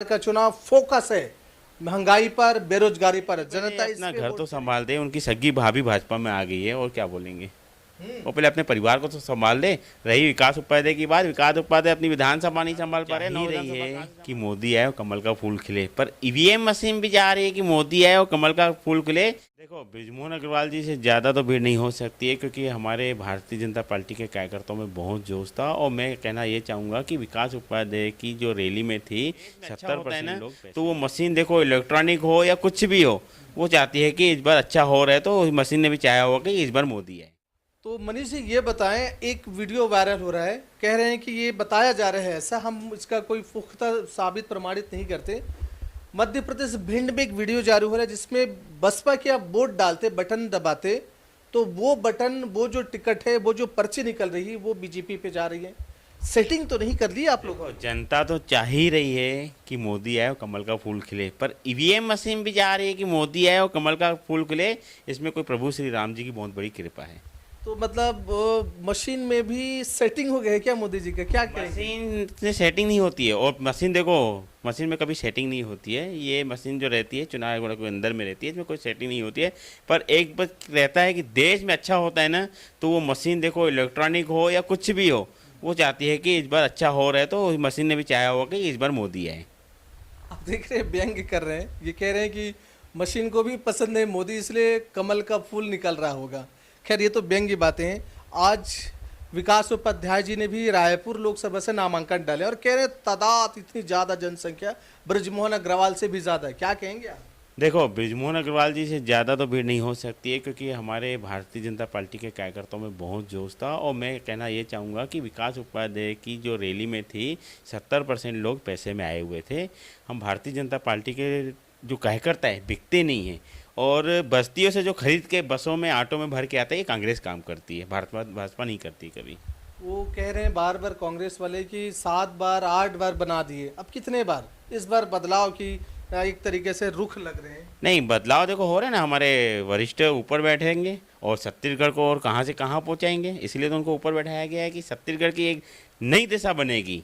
का चुनाव फोकस है महंगाई पर, बेरोजगारी पर। जनता अपना इस पे घर वोट तो संभाल दे, उनकी सगी भाभी भाजपा में आ गई है और क्या बोलेंगे। वो पहले अपने परिवार को तो संभाल ले। रही विकास उपाध्याय की बात, विकास उपाध्याय अपनी विधानसभा नहीं संभाल पा रहे। नहीं रही है कि मोदी आए और कमल का फूल खिले, पर ईवीएम मशीन भी जा रही है कि मोदी आए और कमल का फूल खिले। देखो, बृजमोहन अग्रवाल जी से ज़्यादा तो भीड़ नहीं हो सकती है, क्योंकि हमारे भारतीय जनता पार्टी के कार्यकर्ताओं में बहुत जोश था। और मैं कहना ये चाहूँगा कि विकास उपाध्याय की जो रैली में थी 70% लोग, तो वो मशीन देखो इलेक्ट्रॉनिक हो या कुछ भी हो, वो चाहती है कि इस बार अच्छा हो रहा है, तो उस मशीन ने भी चाहा होगा कि इस बार मोदी आए। तो मनीष जी ये बताएं, एक वीडियो वायरल हो रहा है, कह रहे हैं कि ये बताया जा रहा है ऐसा, हम इसका कोई पुख्ता साबित प्रमाणित नहीं करते। मध्य प्रदेश भिंड में एक वीडियो जारी हो रहा है जिसमें बसपा के आप वोट डालते, बटन दबाते, तो वो बटन, वो जो टिकट है, वो जो पर्ची निकल रही है, वो बीजेपी पे जा रही है। सेटिंग तो नहीं कर ली आप लोगों ने? जनता तो चाह ही रही है कि मोदी आए और कमल का फूल खिले, पर ईवीएम मशीन भी जा रही है कि मोदी आए और कमल का फूल खिले। इसमें कोई प्रभु श्री राम जी की बहुत बड़ी कृपा है। तो मतलब मशीन में भी सेटिंग हो गया है क्या मोदी जी का? क्या कहेंगे? मशीन से सेटिंग नहीं होती है, और मशीन देखो, मशीन में कभी सेटिंग नहीं होती है। ये मशीन जो रहती है चुनाव आयोग के अंदर में रहती है, इसमें कोई सेटिंग नहीं होती है। पर एक बस रहता है कि देश में अच्छा होता है ना, तो वो मशीन देखो इलेक्ट्रॉनिक हो या कुछ भी हो, वो चाहती है कि इस बार अच्छा हो रहा है, तो उस मशीन ने भी चाहा होगा कि इस बार मोदी आए। आप देख रहे हैं, व्यंग्य कर रहे हैं, ये कह रहे हैं कि मशीन को भी पसंद है मोदी, इसलिए कमल का फूल निकल रहा होगा। खैर ये तो व्यंग्य बातें हैं। आज विकास उपाध्याय जी ने भी रायपुर लोकसभा से नामांकन डाले और कह रहे हैं तादाद इतनी ज़्यादा जनसंख्या बृजमोहन अग्रवाल से भी ज़्यादा है। क्या कहेंगे आप? देखो, बृजमोहन अग्रवाल जी से ज़्यादा तो भीड़ नहीं हो सकती है, क्योंकि हमारे भारतीय जनता पार्टी के कार्यकर्ताओं में बहुत जोश था। और मैं कहना ये चाहूँगा कि विकास उपाध्याय की जो रैली में थी 70% लोग पैसे में आए हुए थे। हम भारतीय जनता पार्टी के जो कार्यकर्ता है बिकते नहीं हैं, और बस्तियों से जो खरीद के बसों में ऑटो में भर के आता है, ये कांग्रेस काम करती है, भाजपा नहीं करती कभी। वो कह रहे हैं बार बार कांग्रेस वाले कि 7 बार 8 बार बना दिए, अब कितने बार? इस बार बदलाव की एक तरीके से रुख लग रहे हैं। नहीं, बदलाव देखो हो रहे हैं ना, हमारे वरिष्ठ ऊपर बैठेंगे और छत्तीसगढ़ को और कहाँ से कहाँ पहुँचाएंगे। इसलिए तो उनको ऊपर बैठाया गया है कि छत्तीसगढ़ की एक नई दिशा बनेगी।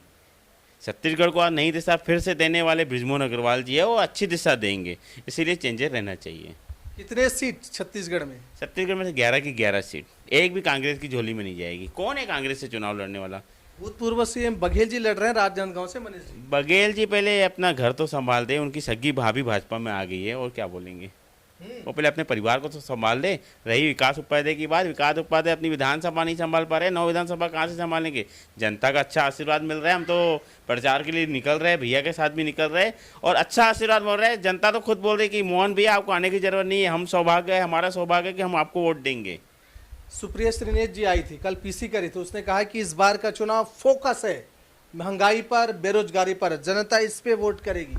छत्तीसगढ़ को आज नई दिशा फिर से देने वाले बृजमोहन अग्रवाल जी है, वो अच्छी दिशा देंगे। इसीलिए चेंजेस रहना चाहिए। कितने सीट छत्तीसगढ़ में? छत्तीसगढ़ में से 11 की 11 सीट, एक भी कांग्रेस की झोली में नहीं जाएगी। कौन है कांग्रेस से चुनाव लड़ने वाला? भूतपूर्व सीएम बघेल जी लड़ रहे हैं राजनांदगांव से। मनीष जी बघेल जी पहले अपना घर तो संभाल दे, उनकी सगी भाभी भाजपा में आ गई है और क्या बोलेंगे। वो पहले अपने परिवार को तो संभाल दे। रही विकास उपाध्याय की बात, विकास उपाध्याय अपनी विधानसभा नहीं संभाल पा रहे। 9 विधानसभा कहाँ से संभालेंगे? जनता का अच्छा आशीर्वाद मिल रहा है, हम तो प्रचार के लिए निकल रहे हैं, भैया के साथ भी निकल रहे हैं और अच्छा आशीर्वाद मिल रहा है। जनता तो खुद बोल रही है कि मोहन भैया आपको आने की जरूरत नहीं है, हम सौभाग्य है, हमारा सौभाग्य है कि हम आपको वोट देंगे। सुप्रिया श्रीनेश जी आई थी, कल पीसी करी थी, उसने कहा कि इस बार का चुनाव फोकस है महंगाई पर, बेरोजगारी पर, जनता इस पे वोट करेगी।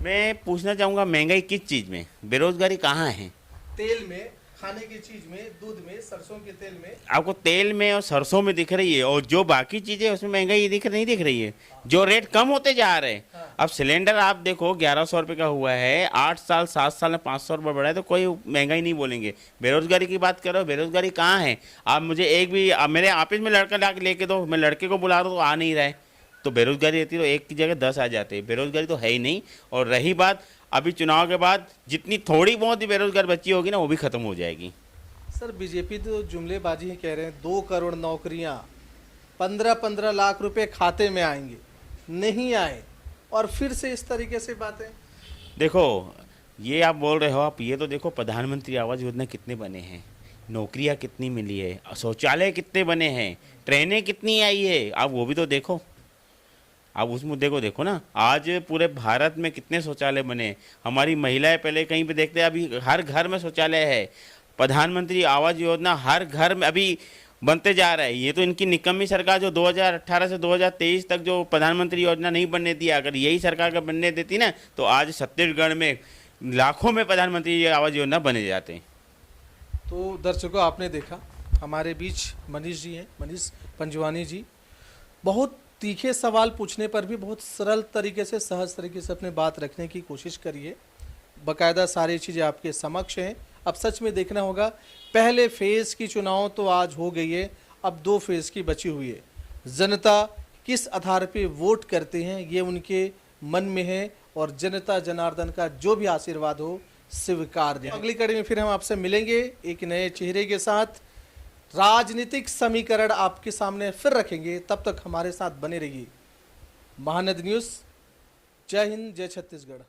मैं पूछना चाहूँगा, महंगाई किस चीज़ में, बेरोजगारी कहाँ है? तेल में, खाने की चीज में, दूध में, सरसों के तेल में। आपको तेल में और सरसों में दिख रही है, और जो बाकी चीज़ें उसमें महंगाई नहीं दिख रही है। जो रेट कम होते जा रहे हैं। अब सिलेंडर आप देखो 1100 रुपये का हुआ है, 8 साल 7 साल में 500 रुपये बढ़ा है, तो कोई महंगाई नहीं बोलेंगे। बेरोजगारी की बात करो, बेरोजगारी कहाँ है? आप मुझे एक भी मेरे ऑफिस में लड़का ला के लेके दो, मैं लड़के को बुला रहा हूँ तो आ नहीं रहा है। तो बेरोजगारी रहती तो एक की जगह 10 आ जाते। बेरोजगारी तो है ही नहीं। और रही बात, अभी चुनाव के बाद जितनी थोड़ी बहुत ही बेरोजगार बच्ची होगी ना, वो भी खत्म हो जाएगी। सर बीजेपी तो जुमलेबाजी ही कह रहे हैं, 2 करोड़ नौकरियां 15-15 लाख रुपए खाते में आएंगे, नहीं आए, और फिर से इस तरीके से बातें। देखो, ये आप बोल रहे हो, आप ये तो देखो प्रधानमंत्री आवास योजना कितने बने हैं, नौकरियां कितनी मिली है, शौचालय कितने बने हैं, ट्रेनें कितनी आई है, आप वो भी तो देखो। आप उस मुद्दे को देखो ना। आज पूरे भारत में कितने शौचालय बने। हमारी महिलाएं पहले कहीं पे देखते हैं, अभी हर घर में शौचालय है। प्रधानमंत्री आवास योजना हर घर में अभी बनते जा रहा है। ये तो इनकी निकम्मी सरकार जो 2018 से 2023 तक जो प्रधानमंत्री योजना नहीं बनने दिया, अगर यही सरकार का बनने देती ना, तो आज छत्तीसगढ़ में लाखों में प्रधानमंत्री आवास योजना बने जाते हैं। तो दर्शकों, आपने देखा हमारे बीच मनीष जी हैं, मनीष पंजवानी जी। बहुत तीखे सवाल पूछने पर भी बहुत सरल तरीके से, सहज तरीके से अपने बात रखने की कोशिश करिए। बाकायदा सारी चीज़ें आपके समक्ष हैं। अब सच में देखना होगा, पहले फेज़ की चुनाव तो आज हो गई है, अब 2 फेज़ की बची हुई है। जनता किस आधार पे वोट करते हैं ये उनके मन में है, और जनता जनार्दन का जो भी आशीर्वाद हो स्वीकार दें। अगली कड़ी में फिर हम आपसे मिलेंगे एक नए चेहरे के साथ, राजनीतिक समीकरण आपके सामने फिर रखेंगे। तब तक हमारे साथ बने रहिए। महानद न्यूज़। जय हिंद, जय छत्तीसगढ़।